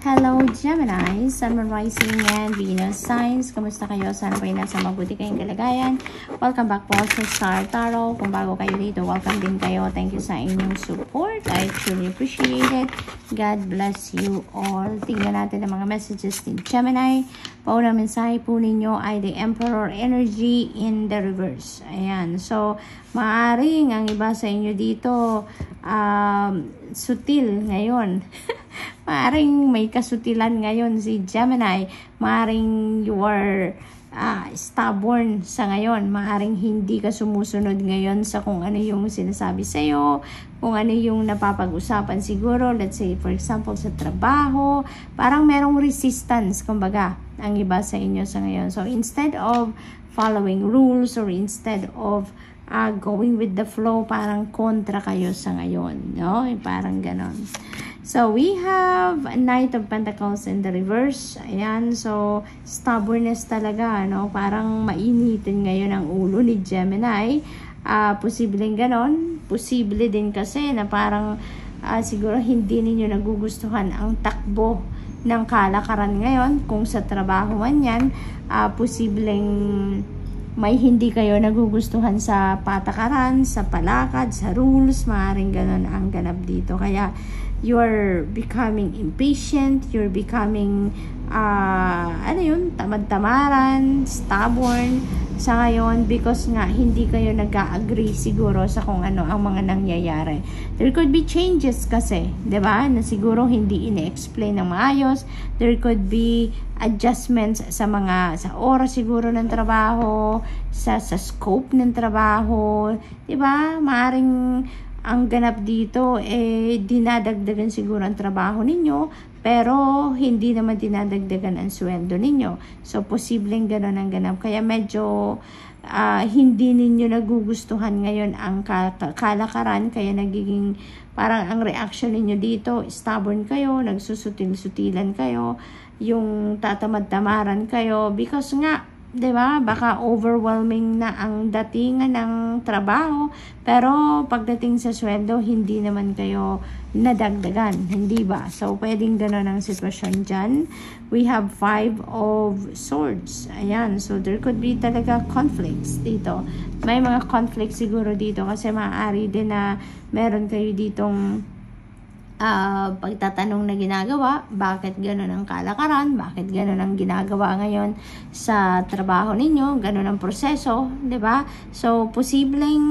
Hello Gemini, Sun, Moon, Rising, and Venus signs. Kamusta kayo? Sana po nasa mabuti kayong kalagayan. Welcome back po sa Star Tarot. Kung bago kayo dito, welcome din kayo. Thank you sa inyong support. I truly appreciate it. God bless you all. Tingnan natin ang mga messages ni Gemini. Paunang mensahe po ninyo ay the Emperor energy in the reverse. Ayan. So, maaring ang iba sa inyo dito sutil ngayon. Maaring may kasutilan ngayon si Gemini. Maaring you are stubborn sa ngayon. Maaring hindi ka sumusunod ngayon sa kung ano yung sinasabi sa'yo, kung ano yung napapag-usapan siguro. Let's say, for example, sa trabaho. Parang merong resistance, kumbaga, ang iba sa inyo sa ngayon. So, instead of following rules or instead of going with the flow, parang kontra kayo sa ngayon. No? Parang ganon. So, we have Knight of Pentacles in the reverse. Ayan. So, stubbornness talaga. No? Parang mainitin ngayon ang ulo ni Gemini. Posibleng ganon. Posible din kasi na parang siguro hindi ninyo nagugustuhan ang takbo ng kalakaran ngayon. Kung sa trabaho man yan, posibleng may hindi kayo nagugustuhan sa patakaran, sa palakad, sa rules. Maaaring ganon ang ganap dito. Kaya, you're becoming impatient, you're becoming tamad-tamaran, stubborn sa ngayon because nga hindi kayo nag-agree siguro sa kung ano ang mga nangyayari. There could be changes kasi, 'di ba? Na siguro hindi ine-explain ng maayos. There could be adjustments sa oras siguro ng trabaho, sa scope ng trabaho, 'di ba? Maaring ang ganap dito, dinadagdagan siguro ang trabaho ninyo, pero hindi naman dinadagdagan ang sweldo ninyo. So, posibleng gano'n ang ganap. Kaya medyo hindi ninyo nagugustuhan ngayon ang kalakaran, kaya nagiging parang ang reaction ninyo dito, stubborn kayo, nagsusutil-sutilan kayo, yung tatamad-tamaran kayo, because nga, diba? Baka overwhelming na ang datingan ng trabaho, pero pagdating sa sweldo, hindi naman kayo nadagdagan, hindi ba? So, pwedeng gano'n ang sitwasyon dyan. We have 5 of Swords. Ayan. So, there could be talaga conflicts dito. May mga conflicts siguro dito kasi maaari din na meron kayo ditong pagtatanong na ginagawa, bakit gano'n ang kalakaran, bakit gano'n ang ginagawa ngayon sa trabaho ninyo, gano'n ang proseso, 'di ba? So, posibleng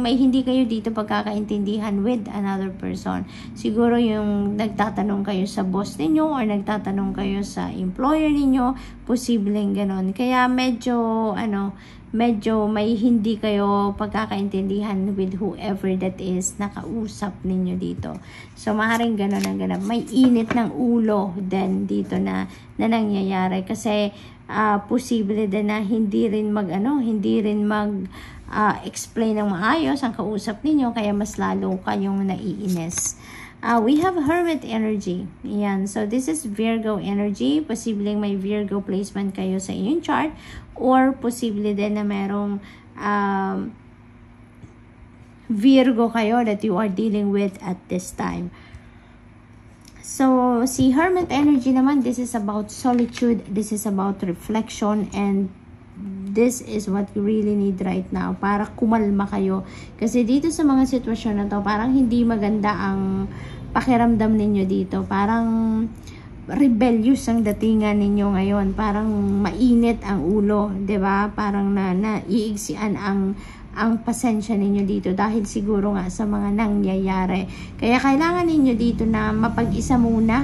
may hindi kayo dito pagkakaintindihan with another person. Siguro yung nagtatanong kayo sa boss ninyo or nagtatanong kayo sa employer ninyo, posibleng gano'n. Kaya medyo may hindi kayo pagkakaintindihan with whoever that is nakausap ninyo dito. So, maaaring gano'n ang ganap. May init ng ulo din dito na nangyayari kasi posible din na hindi rin explain ng maayos ang kausap ninyo, kaya mas lalo kayong naiinis. We have Hermit energy. Ayan. So, this is Virgo energy. Posibleng may Virgo placement kayo sa inyong chart or posible din na merong Virgo kayo that you are dealing with at this time. So, si Hermit energy naman, this is about solitude. This is about reflection, and this is what you really need right now para kumalma kayo. Kasi dito sa mga sitwasyon na to, parang hindi maganda ang pakiramdam ninyo dito. Parang rebellious ang datingan ninyo ngayon. Parang mainit ang ulo, 'di ba? Parang naiigsian ang pasensya ninyo dito dahil siguro nga sa mga nangyayari. Kaya kailangan ninyo dito na mapag-isa muna.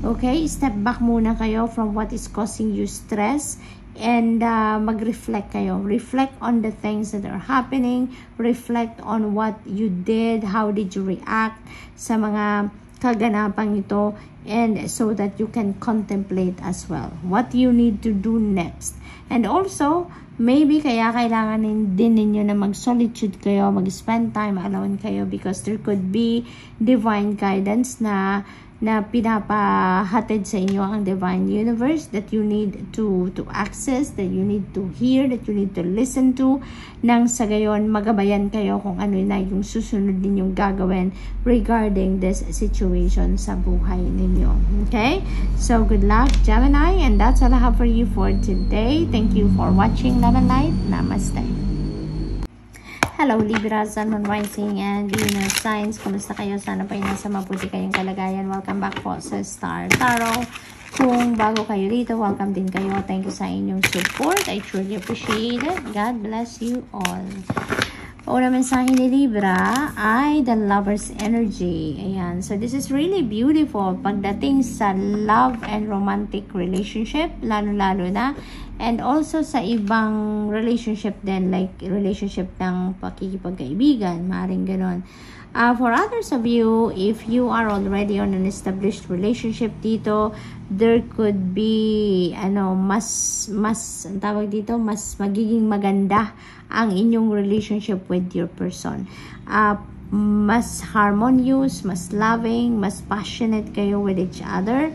Okay? Step back muna kayo from what is causing you stress. And mag-reflect kayo. Reflect on the things that are happening. Reflect on what you did. How did you react sa mga kaganapang ito. And so that you can contemplate as well what you need to do next. And also, maybe kaya kailangan din ninyo na mag-solitude kayo, mag-spend time alone kayo because there could be divine guidance na na pinapahatid sa inyo ang divine universe that you need to access, that you need to hear, that you need to listen to, nang sa gayon magabayan kayo kung ano na yung susunod ninyong gagawin regarding this situation sa buhay ninyo. Okay? So, good luck, Gemini, and that's all I have for you for today. Thank you for watching Love and Light. Namaste. Hello Libra, Sun, Moon, Rising, and Venus signs. Kumusta kayo? Sana pa nasa mabuti kayong kalagayan. Welcome back po sa Star Tarot. Kung bago kayo dito, welcome din kayo. Thank you sa inyong support. I truly appreciate it. God bless you all. Una mensahe ni Libra ay the Lover's Energy. Ayan. So, this is really beautiful pagdating sa love and romantic relationship, lalo-lalo na. And also sa ibang relationship din, like relationship ng pakikipagkaibigan, maaaring ganon. For others of you, if you are already on an established relationship dito, there could be, mas magiging maganda ang inyong relationship with your person. Mas harmonious, mas loving, mas passionate kayo with each other.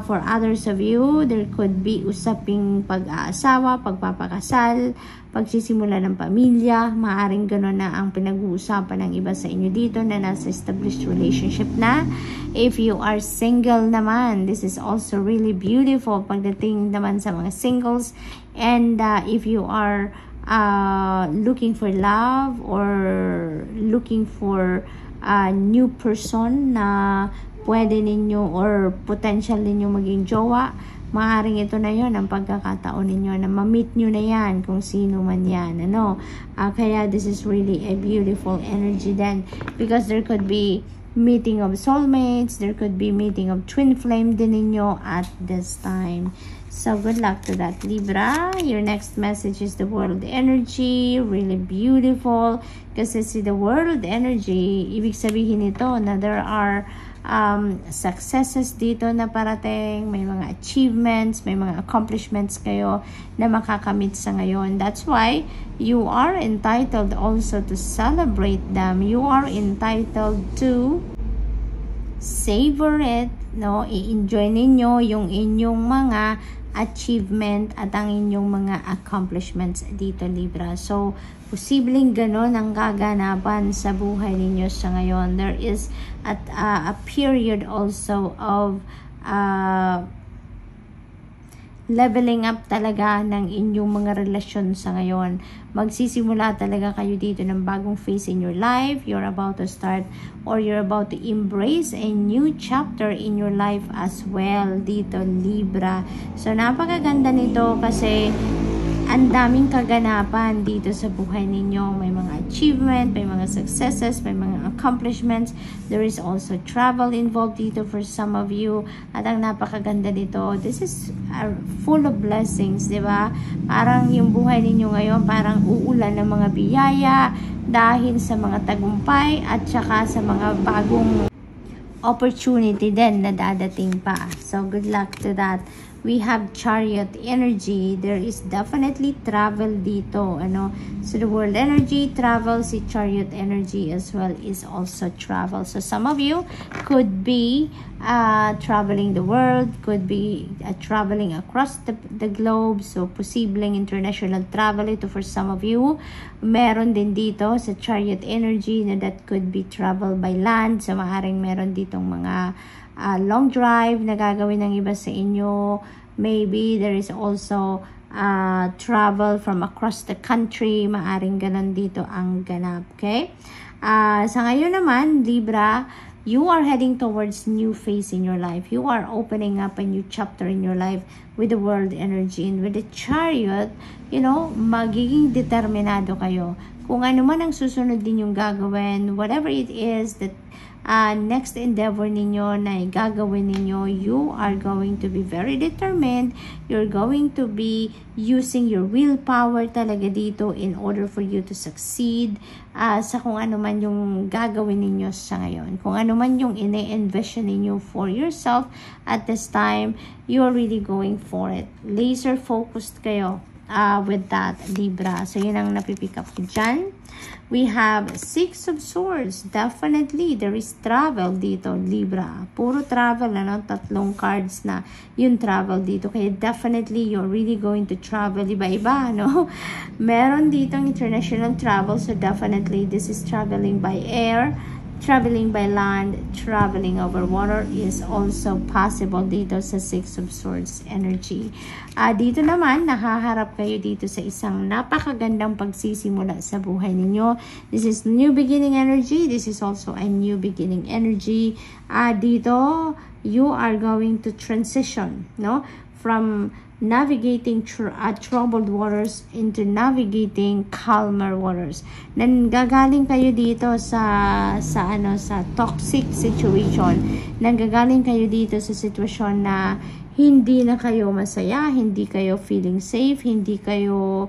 For others of you, there could be usaping pag-aasawa, pagpapakasal, pagsisimula ng pamilya. Maaring gano'n na ang pinag-uusapan ng iba sa inyo dito na nasa established relationship na. If you are single naman, this is also really beautiful pagdating naman sa mga singles. And if you are looking for love or looking for a new person na pwede ninyo or potential ninyo maging jowa, maaaring ito na yon ang pagkakataon ninyo na ma-meet nyo na yan kung sino man yan. Kaya this is really a beautiful energy then, because there could be meeting of soulmates, there could be meeting of twin flame din ninyo at this time. So, good luck to that, Libra. Your next message is the world energy. Really beautiful. Kasi si the world energy, ibig sabihin nito na there are successes dito na parating. May mga achievements, may mga accomplishments kayo na makakamit sa ngayon. That's why you are entitled also to celebrate them. You are entitled to savor it, i-enjoy ninyo yung inyong mga achievement at ang inyong mga accomplishments dito, Libra. So, posibleng ganon ang gaganapan sa buhay ninyo sa ngayon. There is a period also of leveling up talaga ng inyong mga relasyon sa ngayon. Magsisimula talaga kayo dito ng bagong phase in your life. You're about to start or you're about to embrace a new chapter in your life as well dito, Libra. So, napakaganda nito kasi ang daming kaganapan dito sa buhay ninyo. May mga achievement, may mga successes, may mga accomplishments. There is also travel involved dito for some of you. At ang napakaganda nito, this is full of blessings, di ba? Parang yung buhay ninyo ngayon, parang uulan ng mga biyaya dahil sa mga tagumpay at saka sa mga bagong opportunity din na dadating pa. So, good luck to that. We have Chariot energy. There is definitely travel dito. So, the world energy, travel, si Chariot energy as well is also travel. So, some of you could be traveling the world, could be traveling across the globe. So, posibleng international travel ito for some of you. Meron din dito sa Chariot energy na that could be travel by land. So, maaaring meron ditong mga long drive na gagawin ng iba sa inyo. Maybe there is also travel from across the country. Maaring ganon dito ang ganap. Okay? Sa ngayon naman, Libra, you are heading towards new phase in your life. You are opening up a new chapter in your life with the world energy. And with the Chariot, magiging determinado kayo. Kung ano man ang susunod din yung gagawin, whatever it is that next endeavor ninyo na gagawin ninyo, you are going to be very determined. You're going to be using your willpower talaga dito in order for you to succeed sa kung ano man yung gagawin ninyo sa ngayon. Kung ano man yung ine-envision ninyo for yourself at this time, you're really going for it. Laser focused kayo. with that, Libra. So, yun ang napipick up ko dyan. We have 6 of Swords. Definitely, there is travel dito, Libra. Puro travel, ano? 3 cards na yung travel dito. Kaya definitely, you're really going to travel. Iba-iba, no? Meron dito international travel. So, definitely, this is traveling by air. Traveling by land, traveling over water is also possible dito sa 6 of Swords energy. Dito naman, nakaharap kayo dito sa isang napakagandang pagsisimula sa buhay ninyo. This is new beginning energy. This is also a new beginning energy. Dito, you are going to transition, no? From navigating troubled waters into navigating calmer waters. Nanggagaling kayo dito sa toxic situation. Nanggagaling kayo dito sa sitwasyon na hindi na kayo masaya, hindi kayo feeling safe, hindi kayo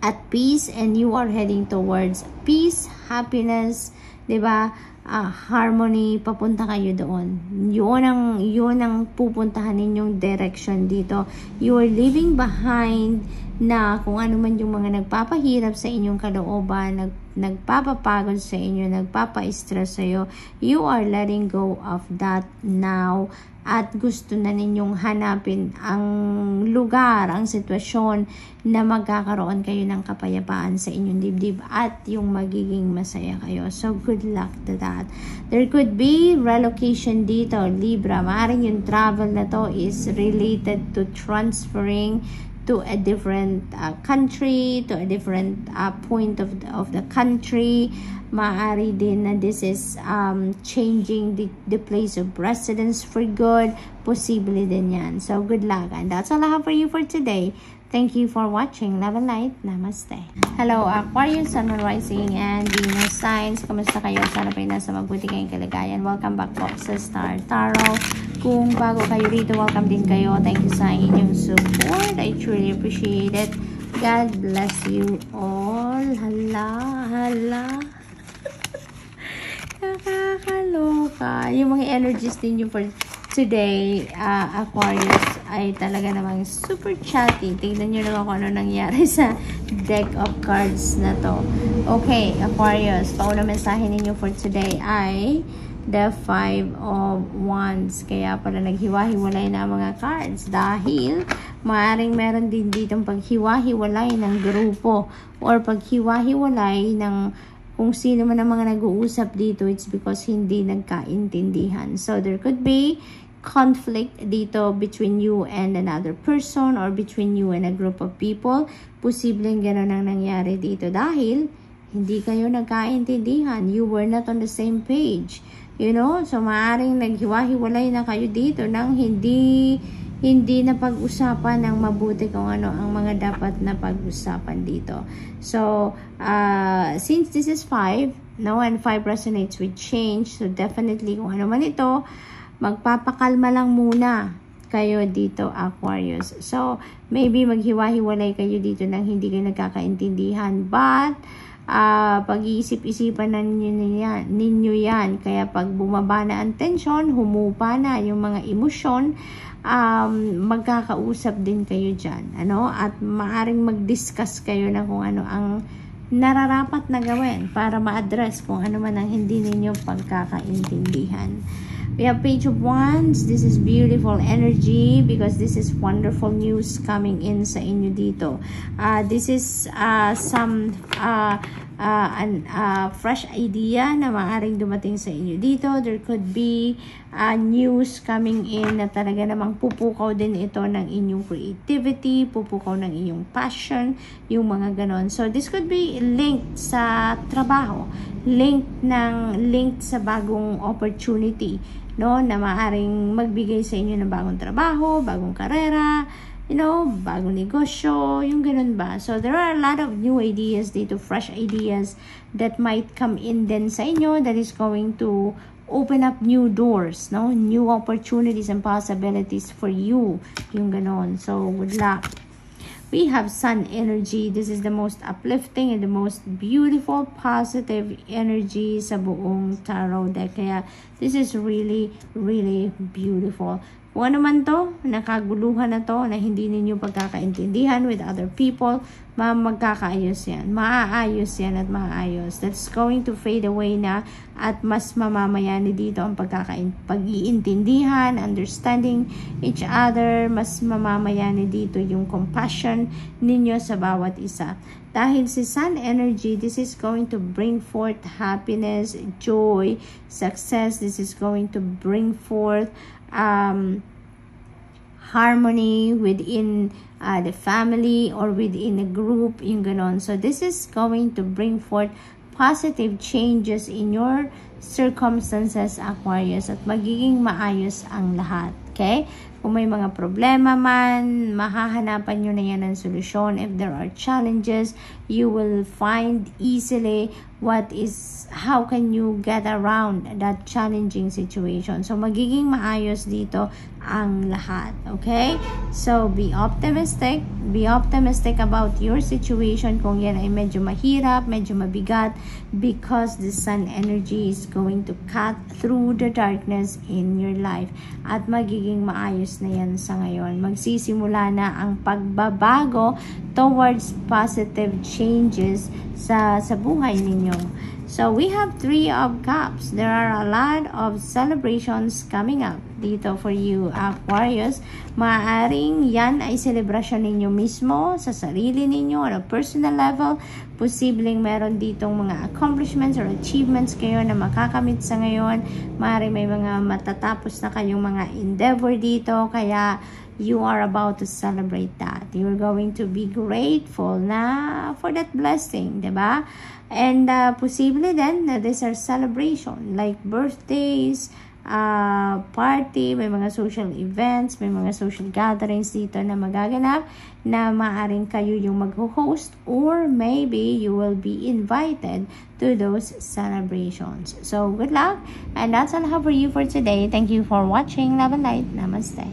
at peace, and you are heading towards peace, happiness, 'di ba? Harmony, papunta kayo doon. Yun ang pupuntahan ninyong direction dito. You are leaving behind na kung ano man yung mga nagpapahirap sa inyong kalooban, nagpapapagod sa inyo, nagpapa-stress sa iyo. You are letting go of that now. At gusto na ninyong hanapin ang lugar, ang sitwasyon na magkakaroon kayo ng kapayapaan sa inyong dibdib at yung magiging masaya kayo. So, good luck to that. There could be relocation dito, Libra. Maaaring yung travel na to is related to transferring to a different country, to a different point of the country. Maaari din na this is changing the place of residence for good. Posible din yan. So, good luck. And that's all I have for you for today. Thank you for watching. Love and light. Namaste. Hello, Aquarius, Sun, Moon, Rising, and Venus signs. Kamusta kayo? Sana pa nasa mabuti kayong kalagayan. Welcome back po sa Star Tarot. Kung bago kayo rito, welcome din kayo. Thank you sa inyong support. I truly appreciate it. God bless you all. Hala. Nakakaloka. Yung mga energies ninyo for today, Aquarius, ay talaga namang super chatty. Tingnan nyo naman kung ano nangyari sa deck of cards na to. Okay, Aquarius, pauna mensahe ninyo for today ay the 5 of Wands. Kaya pala naghiwa-hiwalay na ang mga cards dahil maaaring meron din ditong paghiwa-hiwalay ng grupo or paghiwa-hiwalay ng kung sino man ang mga nag-uusap dito. It's because hindi nagkaintindihan. So, there could be conflict dito between you and another person or between you and a group of people. Posibleng gano'n ang nangyari dito dahil hindi kayo nagkaintindihan. You were not on the same page. You know? So, maaaring naghiwa-hiwalay na kayo dito nang hindi na pag-usapan ng mabuti kung ano ang mga dapat na pag-usapan dito. So, since this is 5, no, and 5 resonates with change, so definitely kung ano man ito, magpapakalma lang muna kayo dito, Aquarius. So, maybe maghiwa-hiwalay kayo dito nang hindi kayo nagkakaintindihan, but pag-iisip-isipan na ninyo yan. Kaya pag bumaba na ang tension, humupa na yung mga emosyon, magkakausap din kayo dyan, ano? At maaring mag-discuss kayo na kung ano ang nararapat na gawin para ma-address kung ano man ang hindi ninyo pagkakaintindihan. We have Page of Wands. This is beautiful energy because this is wonderful news coming in sa inyo dito. This is some fresh idea na maaaring dumating sa inyo dito. There could be news coming in na talaga namang pupukaw din ito ng inyong creativity, pupukaw ng inyong passion, yung mga ganon. So, this could be linked sa trabaho, linked sa bagong opportunity, no, na maaaring magbigay sa inyo ng bagong trabaho, bagong karera, you know, bagong negosyo, yung ganun ba. So, there are a lot of new ideas dito, fresh ideas that might come in din sa inyo that is going to open up new doors, no, new opportunities and possibilities for you, yung ganun. So, good luck. We have Sun energy. This is the most uplifting and the most beautiful, positive energy sa buong tarot deck. Kaya This is really, really beautiful. Kung ano man to, nakaguluhan na to, na hindi ninyo pagkakaintindihan with other people, magkakaayos yan. Maaayos yan at maaayos. That's going to fade away na at mas mamamayani dito ang pag-iintindihan, understanding each other, mas mamamayani dito yung compassion ninyo sa bawat isa. Dahil si Sun energy, this is going to bring forth happiness, joy, success. This is going to bring forth harmony within the family or within a group, yung ganon. So this is going to bring forth positive changes in your circumstances, Aquarius, at magiging maayos ang lahat. Okay? Kung may mga problema man, mahahanapan nyo na yan ng solusyon. If there are challenges, you will find easily how can you get around that challenging situation. So, magiging maayos dito ang lahat. Okay? So, be optimistic. Be optimistic about your situation kung yan ay medyo mahirap, medyo mabigat, because the Sun energy is going to cut through the darkness in your life. At magiging maayos na yan sa ngayon. Magsisimula na ang pagbabago towards positive changes sa buhay ninyo. So, we have 3 of Cups. There are a lot of celebrations coming up dito for you, Aquarius. Maaaring yan ay celebration ninyo mismo sa sarili ninyo on a personal level. Posibleng meron ditong mga accomplishments or achievements kayo na makakamit sa ngayon. Maaaring may mga matatapos na kayong mga endeavor dito. Kaya, you are about to celebrate that. You're going to be grateful na for that blessing, diba? And posible din na these are celebration like birthdays, party, may mga social events, may mga social gatherings dito na magaganap na maaaring kayo yung mag-host or maybe you will be invited to those celebrations. So, good luck. And that's all I have for you for today. Thank you for watching. Love and light. Namaste.